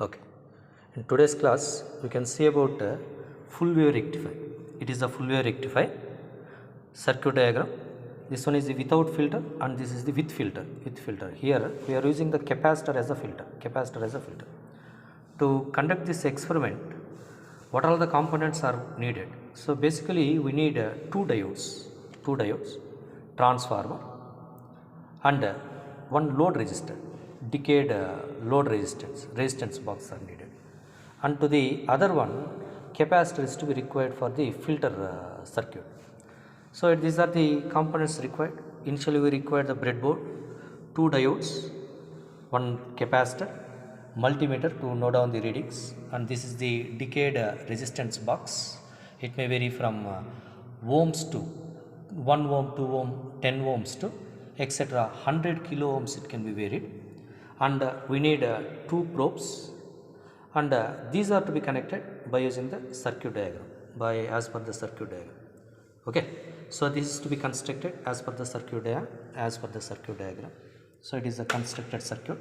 Okay. In today's class, we can see about full wave rectifier. It is a full wave rectifier circuit diagram. This one is the without filter and this is the with filter. With filter. Here we are using the capacitor as a filter. Capacitor as a filter. To conduct this experiment, what all the components are needed? So basically, we need two diodes, transformer, and one load resistor, decayed load resistance box are needed, and to the other one capacitor is to be required for the filter circuit. So these are the components required. Initially we require the breadboard, two diodes, one capacitor, multimeter to note down the readings, and this is the decayed resistance box. It may vary from ohms to 1 ohm, 2 ohm, 10 ohms to etc. 100 kilo ohms it can be varied, and we need two probes, and these are to be connected by using the circuit diagram as per the circuit diagram. Okay, so this is to be constructed as per the circuit diagram. So it is a constructed circuit.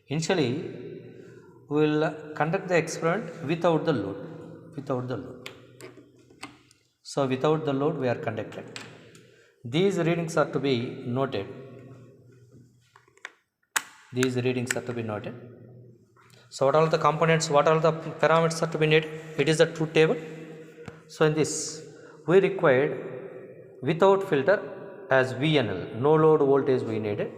Initially we will conduct the experiment without the load. So without the load we are conducted. These readings are to be noted. So what are the components, what are the parameters are to be needed? It is the truth table. So in this we required without filter as VNL, no load voltage we needed,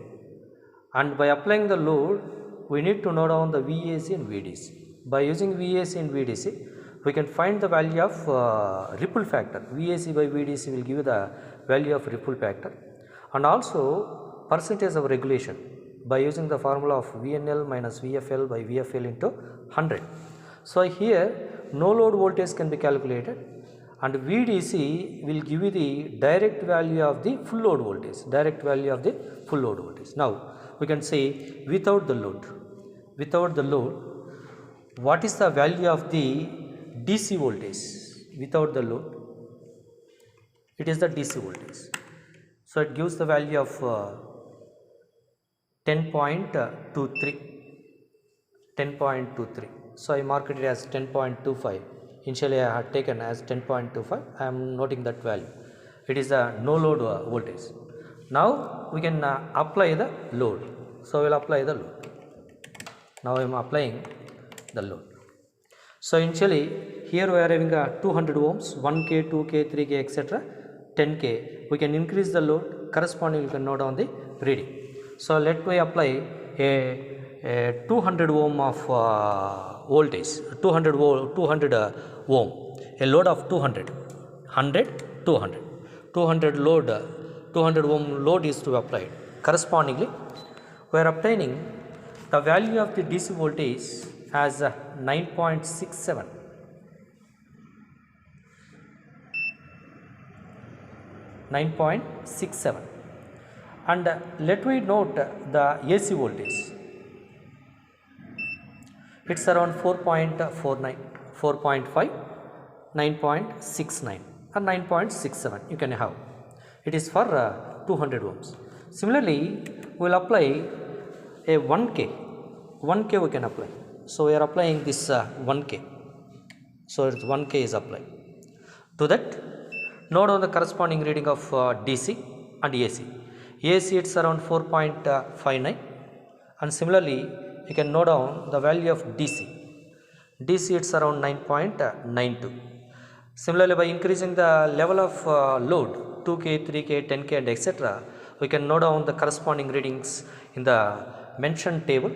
and by applying the load we need to note down the VAC and VDC. By using VAC and VDC we can find the value of ripple factor. VAC by VDC will give you the value of ripple factor, and also percentage of regulation by using the formula of VNL minus VFL by VFL into 100. So here no load voltage can be calculated, and VDC will give you the direct value of the full load voltage. Now we can say without the load, what is the value of the DC voltage? Without the load, it is the DC voltage. So it gives the value of 10.23. So I marked it as 10.25. Initially I had taken as 10.25. I am noting that value. It is a no load voltage. Now we can apply the load. So we will apply the load. Now I am applying the load. So initially here we are having 200 ohms, 1K, 2K, 3K, etc. 10K. We can increase the load. Correspondingly you can note down the reading. So let me apply a 200 ohm of voltage, 200 ohm, a load of 200 ohm load is to be applied. Correspondingly we are obtaining the value of the DC voltage as 9.67. And let me note the AC voltage. It's around 4.49, 4.5, 9.69 or 9.67 you can have. It is for 200 ohms. Similarly, we will apply a 1K. 1K we can apply. So we are applying this 1K. So 1K is applied. To that, note on the corresponding reading of DC and AC. AC it's around 4.59, and similarly you can note down the value of DC. DC it's around 9.92. Similarly, by increasing the level of load 2K, 3K, 10K and etc., we can note down the corresponding readings in the mentioned table,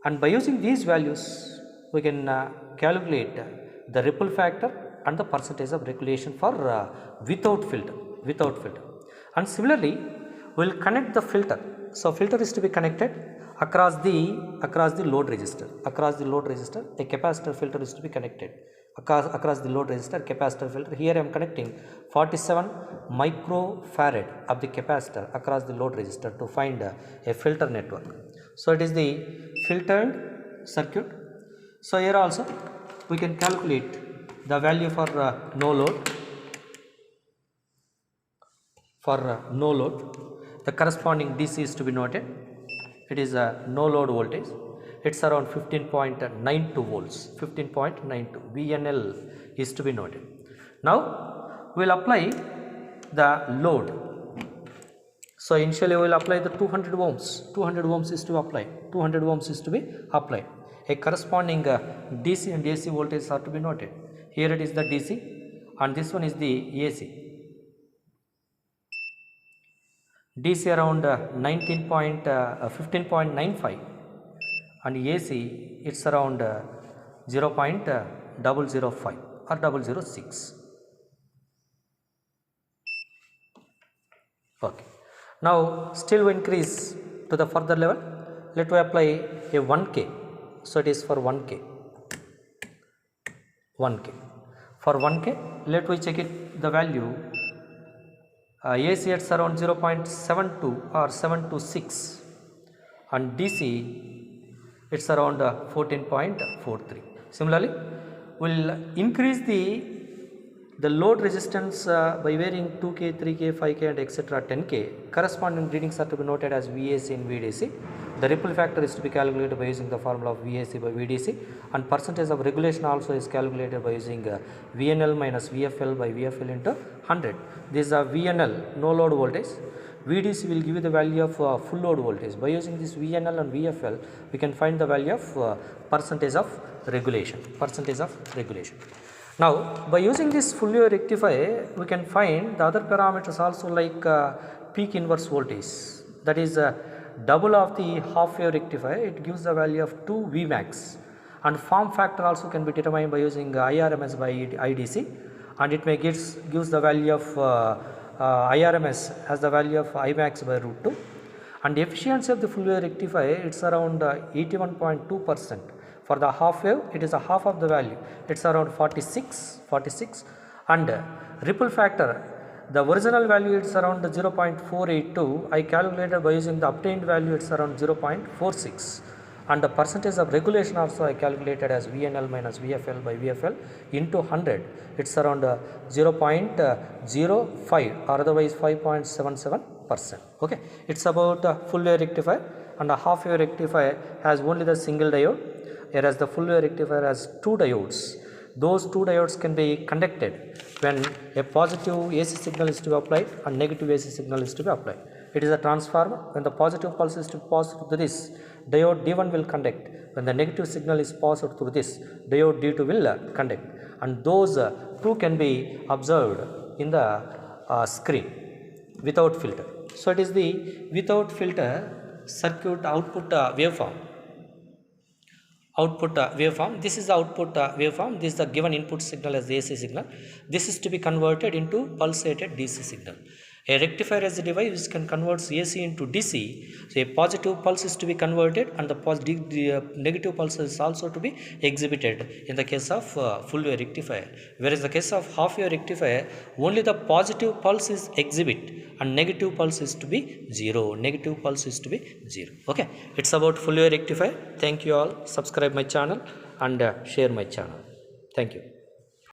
and by using these values we can calculate the ripple factor and the percentage of regulation for without filter. And similarly we will connect the filter. So filter is to be connected across the load resistor. A capacitor filter is to be connected across the load resistor, capacitor filter. Here I am connecting 47 microfarad of the capacitor across the load resistor to find a filter network. So it is the filtered circuit. So here also we can calculate the value for no load. The corresponding DC is to be noted. it is a no load voltage, it's around 15.92 volts, 15.92 VNL is to be noted. Now we will apply the load. So initially we will apply the 200 ohms, 200 ohms is to apply, 200 ohms is to be applied. A corresponding DC and AC voltage are to be noted. Here it is the DC and this one is the AC. DC around 15.95 and AC it's around 0.005 or 006. Okay. Now still we increase to the further level. Let me apply a 1K. So it is for 1K. 1K. For 1K, let me check it the value. AC it's around 0.72 or 726 and DC it's around 14.43. Similarly, we will increase the load resistance by varying 2K, 3K, 5K and etc. 10K. Corresponding readings are to be noted as VAC and VDC. The ripple factor is to be calculated by using the formula of VAC by VDC, and percentage of regulation also is calculated by using VNL minus VFL by VFL into 100. This is a VNL, no load voltage. VDC will give you the value of full load voltage. By using this VNL and VFL, we can find the value of percentage of regulation. Now, by using this full wave rectifier, we can find the other parameters also like peak inverse voltage. That is double of the half wave rectifier. It gives the value of 2 Vmax, and form factor also can be determined by using IRMS by IDC, and it may gives the value of IRMS as the value of Imax by root 2, and the efficiency of the full wave rectifier it's around 81.2%. For the half wave, it is a half of the value, it's around 46, and ripple factor, the original value it's around 0.482. I calculated by using the obtained value it's around 0.46, and the percentage of regulation also I calculated as VNL minus VFL by VFL into 100, it's around 0.05 or otherwise 5.77%. Okay, it's about full wave rectifier, and a half wave rectifier has only the single diode, whereas the full wave rectifier has 2 diodes. Those 2 diodes can be conducted when a positive AC signal is to be applied and negative AC signal is to be applied. It is a transformer. When the positive pulse is to pass through this, diode D1 will conduct. When the negative signal is passed through this, diode D2 will conduct. And those 2 can be observed in the screen without filter. So it is the without filter circuit output waveform. This is the output waveform. This is the given input signal as the AC signal. This is to be converted into pulsated DC signal. A rectifier as a device which can convert AC into DC. So a positive pulse is to be converted, and the negative pulse is also to be exhibited in the case of full wave rectifier. Whereas in the case of half wave rectifier, only the positive pulse is exhibit and negative pulse is to be 0. Okay, it's about full wave rectifier. Thank you all. Subscribe my channel and share my channel. Thank you.